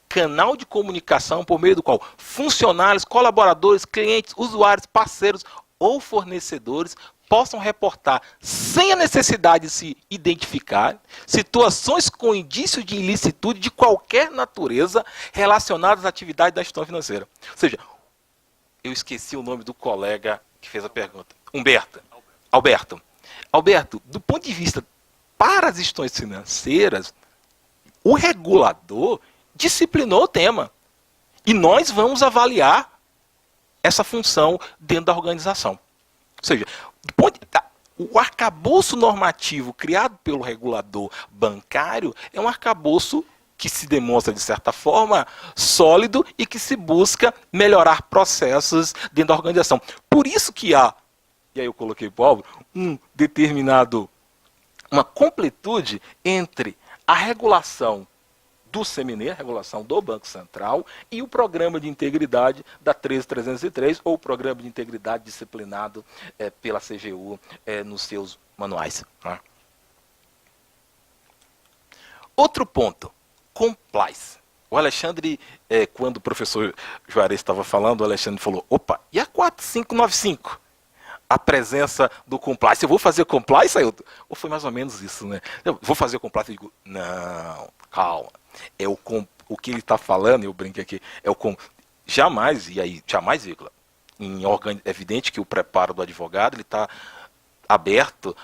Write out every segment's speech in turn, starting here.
canal de comunicação por meio do qual funcionários, colaboradores, clientes, usuários, parceiros ou fornecedores possam reportar, sem a necessidade de se identificar, situações com indício de ilicitude de qualquer natureza relacionadas à atividade da instituição financeira. Ou seja, eu esqueci o nome do colega que fez a pergunta. Alberto, do ponto de vista para as instituições financeiras, o regulador disciplinou o tema. E nós vamos avaliar essa função dentro da organização. Ou seja, o arcabouço normativo criado pelo regulador bancário é um arcabouço que se demonstra, de certa forma, sólido e que se busca melhorar processos dentro da organização. Por isso que há, e aí eu coloquei para uma completude entre a regulação do CMNE, a regulação do Banco Central, e o programa de integridade da 13303, ou o programa de integridade disciplinado pela CGU nos seus manuais. Né? Outro ponto, compliance. O Alexandre, quando o professor Juarez estava falando, o Alexandre falou, opa, e a 4595? A presença do compliance. Eu vou fazer compliance, Ailton? Ou foi mais ou menos isso, né? Eu vou fazer compliance e digo, não, calma. O que ele está falando, eu brinco aqui, jamais, vírgula. É evidente que o preparo do advogado está aberto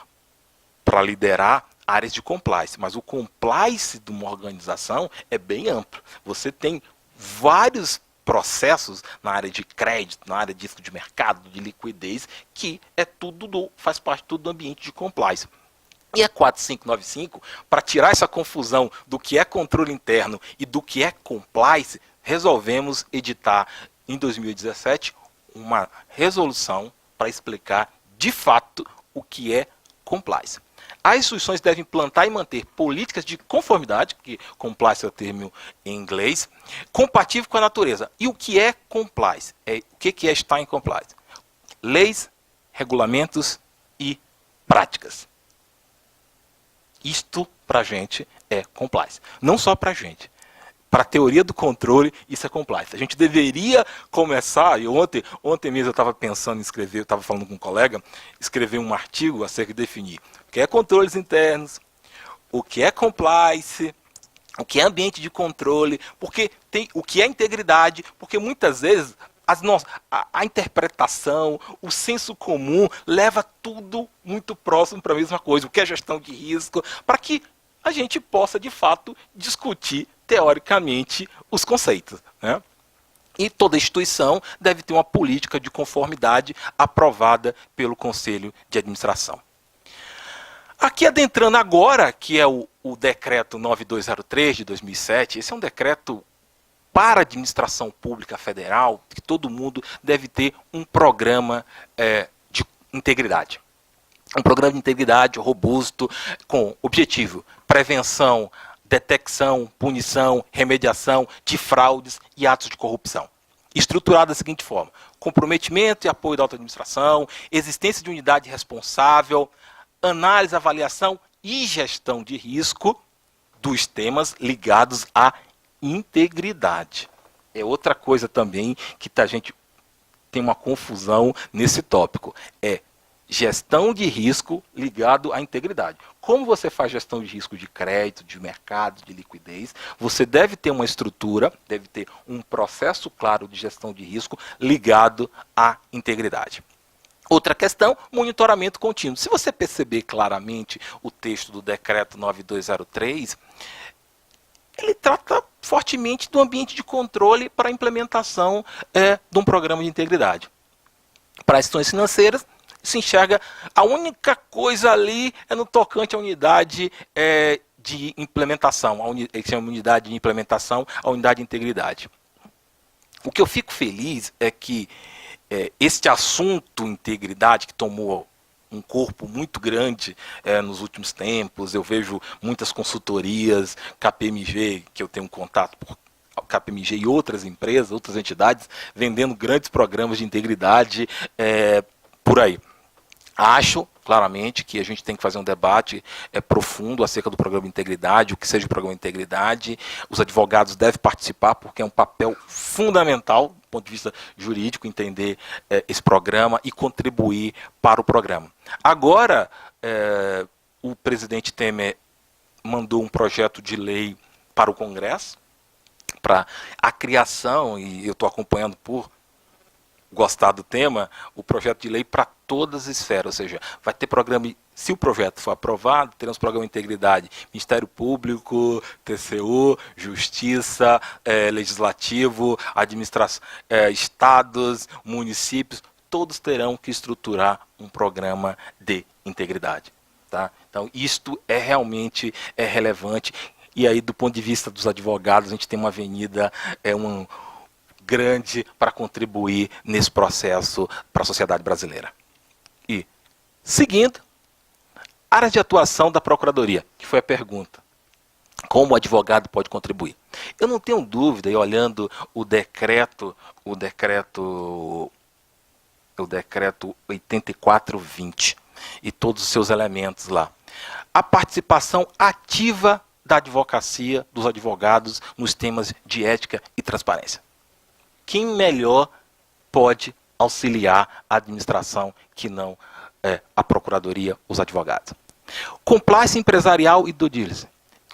para liderar áreas de compliance, mas o compliance de uma organização é bem amplo. Você tem vários processos na área de crédito, na área de risco de mercado, de liquidez, que faz parte tudo do ambiente de compliance. E a 4595, para tirar essa confusão do que é controle interno e do que é compliance, resolvemos editar em 2017 uma resolução para explicar de fato o que é compliance. As instituições devem implantar e manter políticas de conformidade, que compliance é o termo em inglês, compatível com a natureza. E o que é compliance? O que é estar em compliance? Leis, regulamentos e práticas. Isto, para a gente, é compliance. Não só para a gente. Para a teoria do controle, isso é compliance. A gente deveria começar, e ontem mesmo eu estava pensando em escrever, eu estava falando com um colega, escrever um artigo acerca de definir o que é controles internos, o que é compliance, o que é ambiente de controle, porque tem o que é integridade, porque muitas vezes a interpretação, o senso comum leva tudo muito próximo para a mesma coisa, o que é gestão de risco, para que a gente possa, de fato, discutir teoricamente os conceitos. Né? E toda instituição deve ter uma política de conformidade aprovada pelo Conselho de Administração. Aqui adentrando agora, que é o decreto 9203 de 2007, esse é um decreto para a administração pública federal, que todo mundo deve ter um programa de integridade. Um programa de integridade robusto, com objetivo, prevenção, detecção, punição, remediação de fraudes e atos de corrupção. Estruturado da seguinte forma: comprometimento e apoio da auto-administração, existência de unidade responsável, análise, avaliação e gestão de risco dos temas ligados à integridade. É outra coisa também que a gente tem uma confusão nesse tópico. É gestão de risco ligado à integridade. Como você faz gestão de risco de crédito, de mercado, de liquidez? Você deve ter uma estrutura, deve ter um processo claro de gestão de risco ligado à integridade. Outra questão, monitoramento contínuo. Se você perceber claramente o texto do decreto 9203, ele trata fortemente do ambiente de controle para a implementação de um programa de integridade. Para as instituições financeiras, se enxerga a única coisa ali no tocante à unidade de implementação, a unidade de implementação, a unidade de integridade. O que eu fico feliz é que este assunto integridade, que tomou um corpo muito grande nos últimos tempos, eu vejo muitas consultorias, KPMG, que eu tenho contato por KPMG e outras empresas, outras entidades, vendendo grandes programas de integridade por aí. Acho claramente que a gente tem que fazer um debate profundo acerca do programa de integridade, o que seja o programa de integridade. Os advogados devem participar, porque é um papel fundamental, do ponto de vista jurídico, entender esse programa e contribuir para o programa. Agora, o presidente Temer mandou um projeto de lei para o Congresso, para a criação, e eu estou acompanhando por gostar do tema, o projeto de lei para todas as esferas, ou seja, vai ter programa, se o projeto for aprovado, teremos programa de integridade, Ministério Público, TCU, Justiça, Legislativo, Administração, Estados, municípios, todos terão que estruturar um programa de integridade. Tá? Então, isto realmente relevante, e aí, do ponto de vista dos advogados, a gente tem uma avenida, grande para contribuir nesse processo para a sociedade brasileira. E, seguindo, áreas de atuação da Procuradoria, que foi a pergunta. Como o advogado pode contribuir? Eu não tenho dúvida, e olhando o decreto 8420 e todos os seus elementos lá, a participação ativa da advocacia, dos advogados, nos temas de ética e transparência. Quem melhor pode auxiliar a administração que não a Procuradoria, os advogados? Compliance empresarial e due diligence.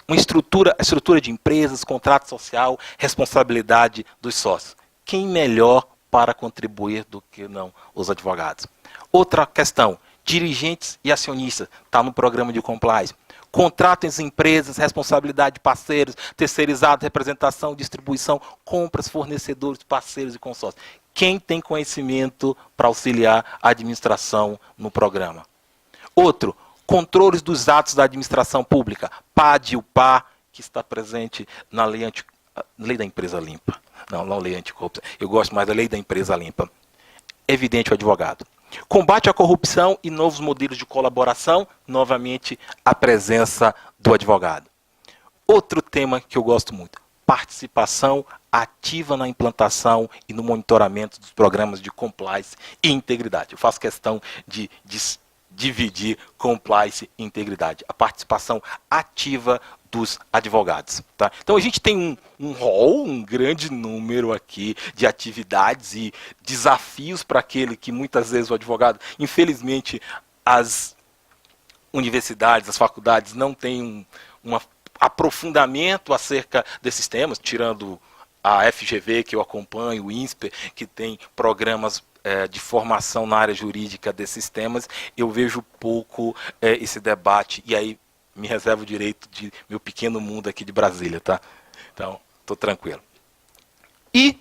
A estrutura de empresas, contrato social, responsabilidade dos sócios. Quem melhor para contribuir do que não os advogados? Outra questão, dirigentes e acionistas, está no programa de compliance. Contrato entre empresas, responsabilidade de parceiros, terceirizado, representação, distribuição, compras, fornecedores, parceiros e consórcios. Quem tem conhecimento para auxiliar a administração no programa? Outro, controles dos atos da administração pública, PAD e UPA, que está presente na lei da empresa limpa. Não lei anticorrupção. Eu gosto mais da lei da empresa limpa. Evidente o advogado. Combate à corrupção e novos modelos de colaboração, novamente a presença do advogado. Outro tema que eu gosto muito, participação ativa na implantação e no monitoramento dos programas de compliance e integridade. Eu faço questão de dividir compliance e integridade. A participação ativa dos advogados. Tá? Então a gente tem um rol, um grande número aqui de atividades e desafios para aquele que muitas vezes o advogado, infelizmente, as universidades, as faculdades não têm um aprofundamento acerca desses temas, tirando a FGV, que eu acompanho, o INSPER, que tem programas de formação na área jurídica desses temas, eu vejo pouco esse debate, e aí me reservo o direito de meu pequeno mundo aqui de Brasília, tá? Então, estou tranquilo. E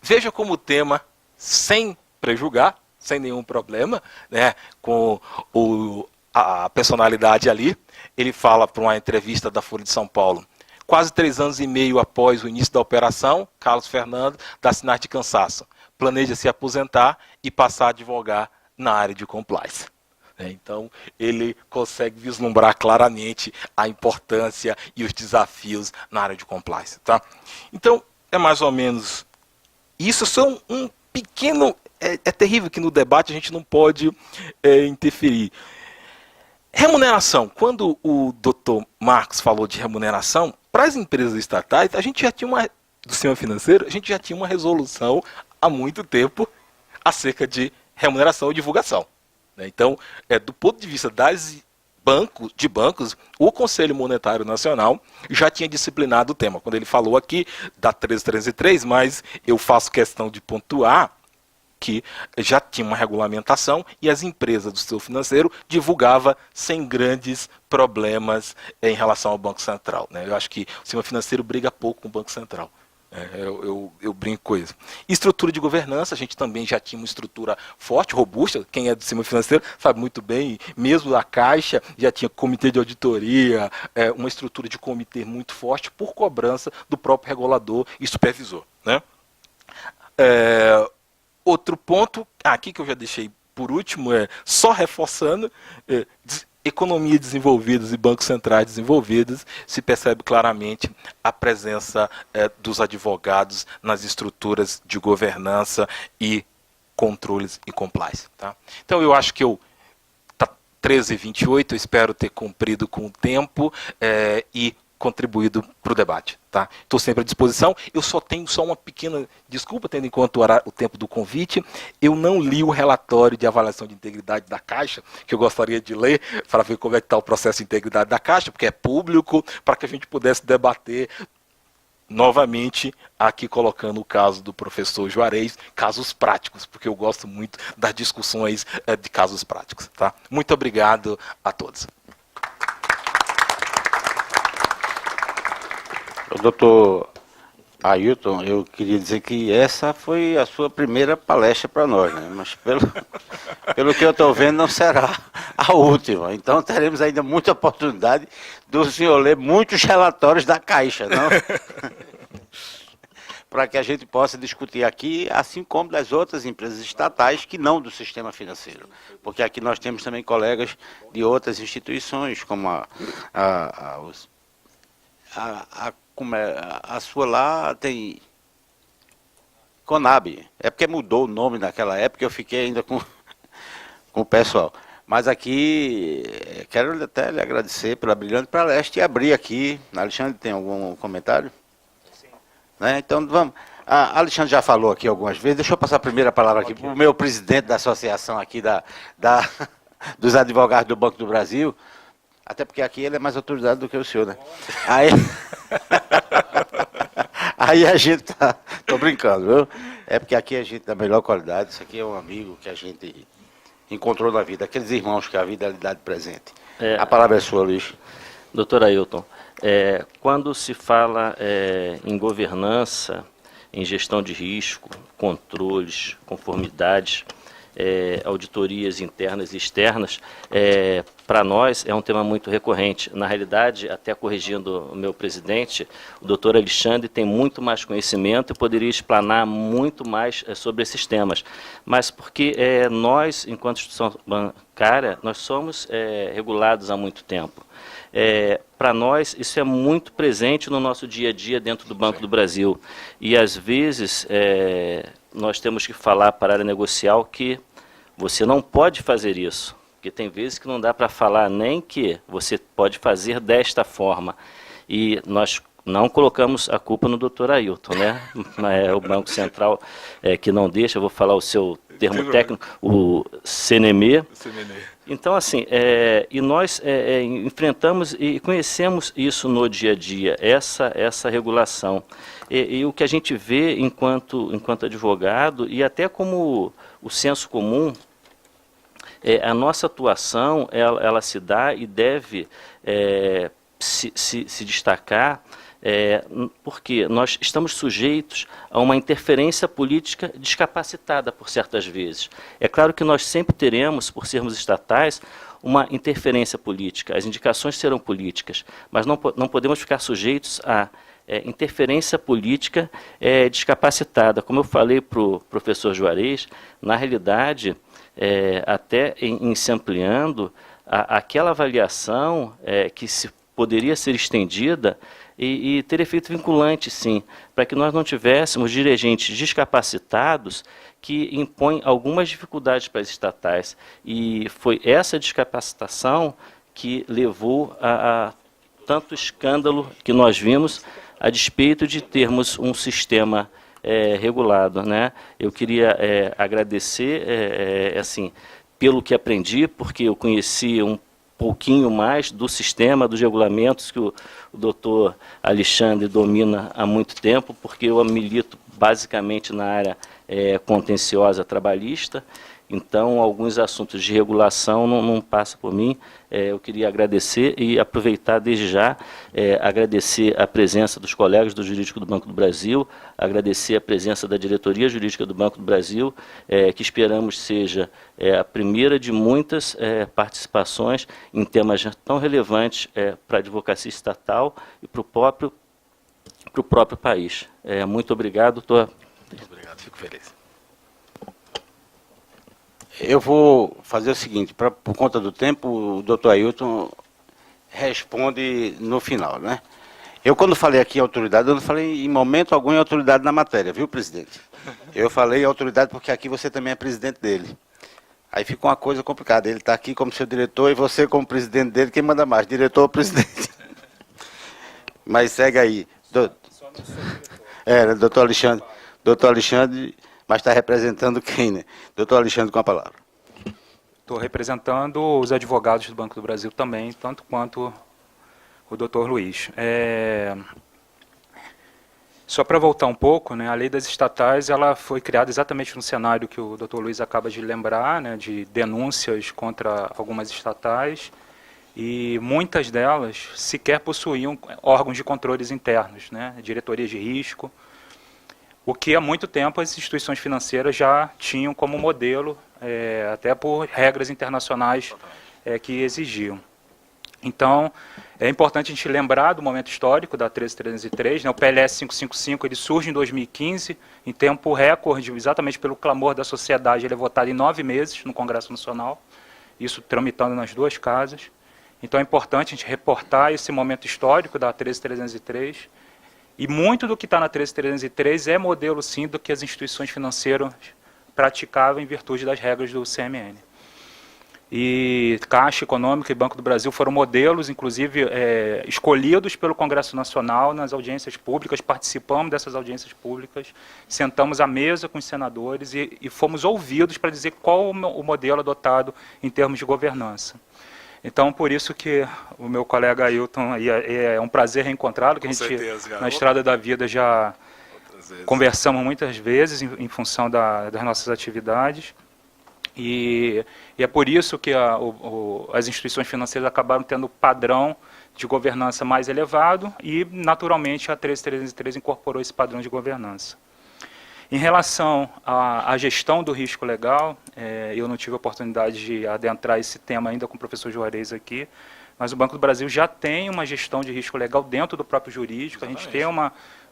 veja como o tema, sem prejulgar, sem nenhum problema, né, com a personalidade ali, ele fala para uma entrevista da Folha de São Paulo. Quase 3 anos e meio após o início da operação, Carlos Fernando dá sinais de cansaço. Planeja se aposentar e passar a advogar na área de compliance. Então, ele consegue vislumbrar claramente a importância e os desafios na área de compliance. Tá? Então, é mais ou menos isso. São um pequeno... É terrível que no debate a gente não pode interferir. Remuneração. Quando o Dr. Marcos falou de remuneração, para as empresas estatais, a gente já tinha do sistema financeiro, a gente já tinha uma resolução há muito tempo acerca de remuneração e divulgação. Então, do ponto de vista de bancos, o Conselho Monetário Nacional já tinha disciplinado o tema. Quando ele falou aqui da 13303, mas eu faço questão de pontuar que já tinha uma regulamentação e as empresas do setor financeiro divulgavam sem grandes problemas em relação ao Banco Central. Eu acho que o sistema financeiro briga pouco com o Banco Central. Eu brinco com isso. Estrutura de governança, a gente também já tinha uma estrutura forte, robusta. Quem é do sistema financeiro sabe muito bem, mesmo a Caixa já tinha comitê de auditoria, uma estrutura de comitê muito forte por cobrança do próprio regulador e supervisor. Outro ponto, aqui que eu já deixei por último, só reforçando, economia desenvolvidas e bancos centrais desenvolvidos, se percebe claramente a presença dos advogados nas estruturas de governança e controles e compliance. Tá? Então eu acho que 13h28, eu espero ter cumprido com o tempo e contribuído para o debate. Tá? Estou sempre à disposição. Eu só tenho uma pequena desculpa, tendo em conta o tempo do convite. Eu não li o relatório de avaliação de integridade da Caixa, que eu gostaria de ler, para ver como é que está o processo de integridade da Caixa, porque é público, para que a gente pudesse debater novamente, aqui colocando o caso do professor Juarez, casos práticos, porque eu gosto muito das discussões de casos práticos. Tá? Muito obrigado a todos. Doutor Ailton, eu queria dizer que essa foi a sua primeira palestra para nós, né? Mas pelo que eu estou vendo, não será a última. Então teremos ainda muita oportunidade do senhor ler muitos relatórios da Caixa, não? Para que a gente possa discutir aqui, assim como das outras empresas estatais que não do sistema financeiro. Porque aqui nós temos também colegas de outras instituições, como a sua lá tem Conab. É porque mudou o nome naquela época, eu fiquei ainda com o pessoal. Mas aqui, quero até lhe agradecer pela brilhante palestra e abrir aqui. Alexandre, tem algum comentário? Sim. Né? Então, vamos. A Alexandre já falou aqui algumas vezes. Deixa eu passar a primeira palavra aqui para o meu presidente da associação aqui dos advogados do Banco do Brasil. Até porque aqui ele é mais autorizado do que o senhor, né? Aí a gente tá... Tô brincando, viu? É porque aqui a gente dá a melhor qualidade. Isso aqui é um amigo que a gente encontrou na vida. Aqueles irmãos que a vida lhe dá de presente. A palavra é sua, Luiz. Doutor Ailton, quando se fala em governança, em gestão de risco, controles, conformidades, auditorias internas e externas, para nós é um tema muito recorrente. Na realidade, até corrigindo o meu presidente, o doutor Alexandre tem muito mais conhecimento e poderia explanar muito mais sobre esses temas. Mas porque nós, enquanto instituição bancária, nós somos regulados há muito tempo. Para nós, isso é muito presente no nosso dia a dia dentro do Banco do Brasil. E, às vezes, nós temos que falar para a área negocial que você não pode fazer isso. Porque tem vezes que não dá para falar nem que você pode fazer desta forma. E nós não colocamos a culpa no doutor Ailton, né? É o Banco Central que não deixa, eu vou falar o seu termo técnico, o CNME. Então, assim, e nós enfrentamos e conhecemos isso no dia a dia, essa regulação. E o que a gente vê enquanto advogado, e até como o senso comum, a nossa atuação, ela se dá e deve se destacar, porque nós estamos sujeitos a uma interferência política descapacitada por certas vezes. É claro que nós sempre teremos, por sermos estatais, uma interferência política, as indicações serão políticas, mas não podemos ficar sujeitos a interferência política descapacitada. Como eu falei para o professor Juarez, na realidade, até em se ampliando, aquela avaliação que se poderia ser estendida e ter efeito vinculante, sim, para que nós não tivéssemos dirigentes descapacitados que impõem algumas dificuldades para as estatais. E foi essa descapacitação que levou a tanto escândalo que nós vimos, a despeito de termos um sistema regulado, né? Eu queria agradecer, assim, pelo que aprendi, porque eu conheci um pouquinho mais do sistema, dos regulamentos que o doutor Alexandre domina há muito tempo, porque eu milito basicamente na área contenciosa trabalhista. Então, alguns assuntos de regulação não passam por mim. Eu queria agradecer e aproveitar desde já, agradecer a presença dos colegas do Jurídico do Banco do Brasil, agradecer a presença da Diretoria Jurídica do Banco do Brasil, que esperamos seja a primeira de muitas participações em temas tão relevantes para a advocacia estatal e para o próprio país. Muito obrigado, doutor. Muito obrigado, fico feliz. Eu vou fazer o seguinte, por conta do tempo, o doutor Ailton responde no final, né? Eu, quando falei aqui em autoridade, eu não falei em momento algum em autoridade na matéria, viu, presidente? Eu falei em autoridade porque aqui você também é presidente dele. Aí fica uma coisa complicada. Ele está aqui como seu diretor e você como presidente dele, quem manda mais? Diretor ou presidente? Mas segue aí. Doutor Alexandre. Doutor Alexandre, mas está representando quem, né? Doutor Alexandre, com a palavra. Estou representando os advogados do Banco do Brasil também, tanto quanto o doutor Luiz. Só para voltar um pouco, né, a lei das estatais ela foi criada exatamente no cenário que o doutor Luiz acaba de lembrar, né, de denúncias contra algumas estatais, e muitas delas sequer possuíam órgãos de controles internos, né, diretorias de risco, o que há muito tempo as instituições financeiras já tinham como modelo, até por regras internacionais que exigiam. Então, é importante a gente lembrar do momento histórico da 13303, né? O PLS 555 ele surge em 2015, em tempo recorde, exatamente pelo clamor da sociedade. Ele é votado em 9 meses no Congresso Nacional, isso tramitando nas duas casas. Então é importante a gente reportar esse momento histórico da 13303, e muito do que está na 13303 é modelo, sim, do que as instituições financeiras praticavam em virtude das regras do CMN. E Caixa Econômica e Banco do Brasil foram modelos, inclusive, escolhidos pelo Congresso Nacional nas audiências públicas, participamos dessas audiências públicas, sentamos à mesa com os senadores e fomos ouvidos para dizer qual o modelo adotado em termos de governança. Então, por isso que o meu colega Ailton, é um prazer reencontrá-lo, que a gente, na Estrada da Vida, já conversamos muitas vezes em função das nossas atividades. E é por isso que as instituições financeiras acabaram tendo padrão de governança mais elevado e, naturalmente, a 13303 incorporou esse padrão de governança. Em relação à gestão do risco legal, eu não tive a oportunidade de adentrar esse tema ainda com o professor Juarez aqui, mas o Banco do Brasil já tem uma gestão de risco legal dentro do próprio jurídico. Exatamente. A gente tem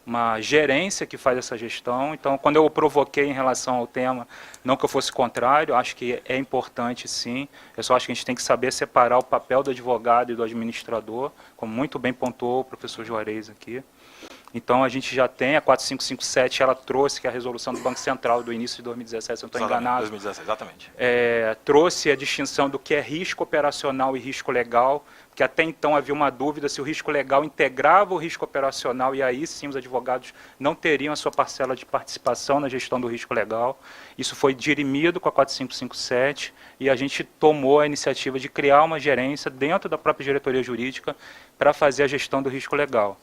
uma gerência que faz essa gestão. Então, quando eu o provoquei em relação ao tema, não que eu fosse contrário, acho que é importante, sim. Eu só acho que a gente tem que saber separar o papel do advogado e do administrador, como muito bem pontuou o professor Juarez aqui. Então, a gente já tem a 4557, ela trouxe, que é a resolução do Banco Central do início de 2017, se eu não estou enganado. 2017, exatamente. Trouxe a distinção do que é risco operacional e risco legal, que até então havia uma dúvida se o risco legal integrava o risco operacional, e aí sim os advogados não teriam a sua parcela de participação na gestão do risco legal. Isso foi dirimido com a 4557 e a gente tomou a iniciativa de criar uma gerência dentro da própria diretoria jurídica para fazer a gestão do risco legal.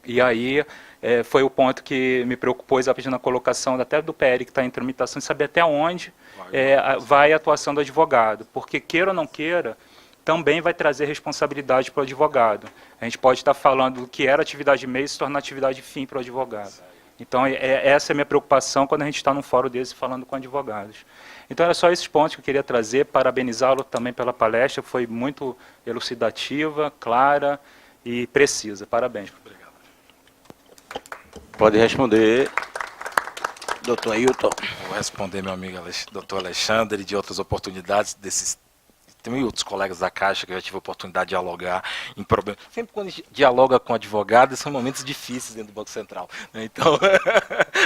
E aí foi o ponto que me preocupou exatamente na colocação até do PL que está em tramitação, de saber até onde vai a atuação do advogado, porque queira ou não queira, também vai trazer responsabilidade para o advogado. A gente pode estar falando do que era atividade meio e se tornar atividade fim para o advogado. Então, essa é a minha preocupação quando a gente está num fórum desse falando com advogados. Então, era só esses pontos que eu queria trazer, parabenizá-lo também pela palestra, foi muito elucidativa, clara e precisa. Parabéns. Obrigado. Pode responder, doutor Ailton. Vou responder, meu amigo doutor Alexandre, de outras oportunidades tem outros colegas da Caixa que eu já tive a oportunidade de dialogar em problemas. Sempre quando a gente dialoga com advogados, são momentos difíceis dentro do Banco Central, né? Então,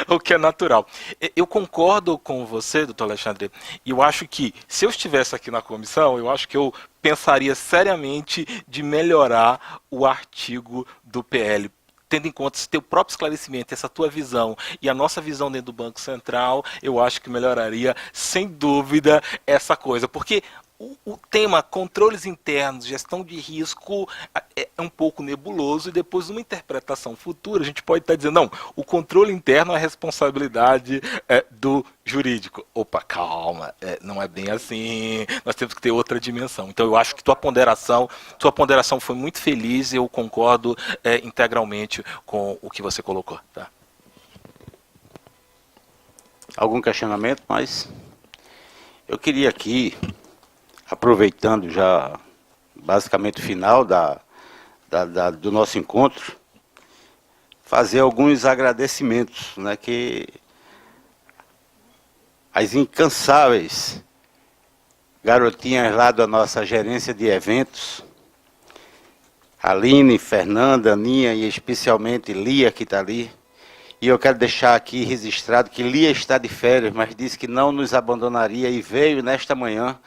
o que é natural. Eu concordo com você, doutor Alexandre, e eu acho que, se eu estivesse aqui na comissão, eu acho que eu pensaria seriamente de melhorar o artigo do PL, tendo em conta esse teu próprio esclarecimento, essa tua visão e a nossa visão dentro do Banco Central, eu acho que melhoraria, sem dúvida, essa coisa. Porque o tema controles internos, gestão de risco é um pouco nebuloso, e depois numa interpretação futura a gente pode estar dizendo, não, o controle interno é responsabilidade do jurídico. Opa, calma, não é bem assim, nós temos que ter outra dimensão. Então eu acho que tua ponderação foi muito feliz, e eu concordo integralmente com o que você colocou. Tá? Algum questionamento? Mas eu queria aqui, aproveitando já basicamente o final do nosso encontro, fazer alguns agradecimentos, né, que as incansáveis garotinhas lá da nossa gerência de eventos, Aline, Fernanda, Aninha e especialmente Lia, que está ali, E eu quero deixar aqui registrado que Lia está de férias, mas disse que não nos abandonaria e veio nesta manhã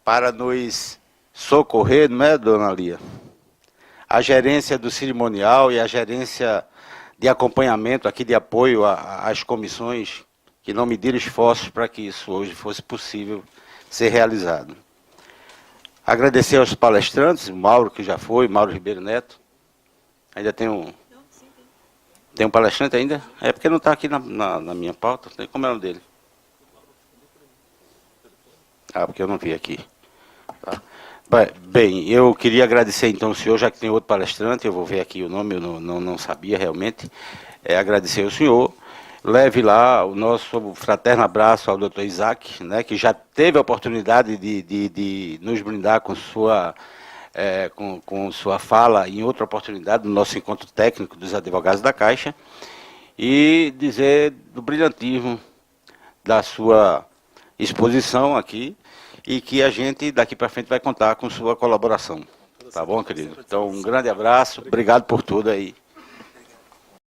para nos socorrer, não é, dona Lia? A gerência do cerimonial e a gerência de acompanhamento aqui, de apoio às comissões, que não mediram esforços para que isso hoje fosse possível ser realizado. Agradecer aos palestrantes, o Mauro, que já foi, Mauro Ribeiro Neto. Ainda tem um... Tem um palestrante ainda? É porque não está aqui na minha pauta. Como é o nome dele? Ah, porque eu não vi aqui. Tá. Bem, eu queria agradecer então ao senhor, já que tem outro palestrante, eu vou ver aqui o nome, eu não sabia realmente. Agradecer ao senhor. Leve lá o nosso fraterno abraço ao Dr. Isaac, né, que já teve a oportunidade de nos brindar com sua... com sua fala em outra oportunidade, no nosso encontro técnico dos advogados da Caixa, e dizer do brilhantismo da sua exposição aqui, e que a gente daqui para frente vai contar com sua colaboração. Tá bom, querido? Então, um grande abraço, obrigado por tudo aí.